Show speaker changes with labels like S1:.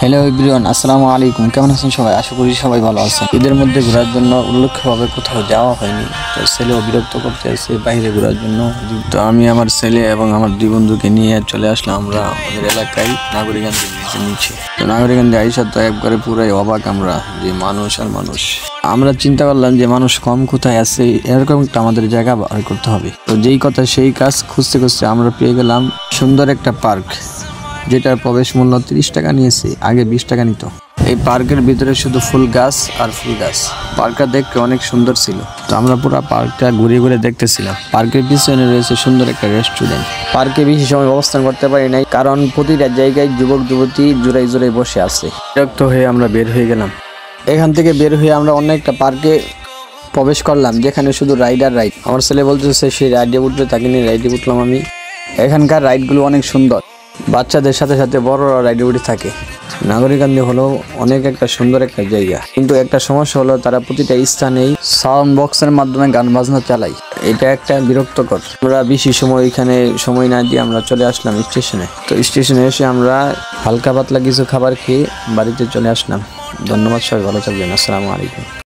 S1: Hello everyone, আসসালামু আলাইকুম। কেমন আছেন সবাই? আশা করি সবাই ভালো আছেন। ঈদের মধ্যে ঘোরার জন্য উল্লেখ্যভাবে কোথাও যাওয়া হয়নি, তো ছেলেও বিরক্ত করতে আসছে বাইরে ঘোরার জন্য। তো আমি আমার ছেলে এবং আমার দুই বন্ধুকে নিয়ে চলে আসলাম আমরা আমাদের এলাকায় নাগরিকান্দি ব্রিজের নিচে। তো নাগরিকান্দি আইসা তো একবারে পুরাই অবাক আমরা, যে মানুষ আর মানুষ। আমরা চিন্তা করলাম যে মানুষ কম কোথায় আছে, এরকম একটা আমাদের জায়গা বার করতে হবে। তো যেই কথা সেই কাজ, খুঁজতে খুঁজতে আমরা পেয়ে গেলাম সুন্দর একটা পার্ক, যেটার প্রবেশ মূল্য 30 টাকা নিয়েছে, আগে 20 টাকা নিত। এই পার্কের ভিতরে শুধু ফুল গাছ আর ফুল গাছ। পার্কটা দেখতে অনেক সুন্দর ছিল। তো আমরা পুরো পার্কটা ঘুরে ঘুরে দেখতেছিলাম। পার্কের পিছনে রয়েছে সুন্দর একটা রেস্টুরেন্ট। পার্কে বেশি সময় অবস্থান করতে পারি নাই, কারণ প্রতিটা জায়গায় যুবক যুবতী জোড়াই জোড়াই বসে আছে। বিরক্ত হয়ে আমরা বের হয়ে গেলাম। এখান থেকে বের হয়ে আমরা অন্য একটা পার্কে প্রবেশ করলাম, যেখানে শুধু রাইড আর রাইড। আমার ছেলে বলতেছে সেই রাইডে উঠবে, তাকে নিয়ে রাইডে উঠলাম আমি। এখানকার রাইডগুলো অনেক সুন্দর, বাচ্চাদের সাথে সাথে বড়রা রাইডে উঠে থাকে। নাগরিকান্দি হলো অনেক একটা সুন্দর একটা জায়গা, কিন্তু একটা সমস্যা হলো তারা প্রতিটা স্থানেই সাউন্ড বক্সের মাধ্যমে গান বাজনা চালায়। এটা একটা বিরক্তকর। আমরা বেশি সময় এখানে সময় না দিয়ে আমরা চলে আসলাম স্টেশনে। তো স্টেশনে এসে আমরা হালকা পাতলা কিছু খাবার খেয়ে বাড়িতে চলে আসলাম। ধন্যবাদ, সবাই ভালো থাকবেন। আসসালামু আলাইকুম।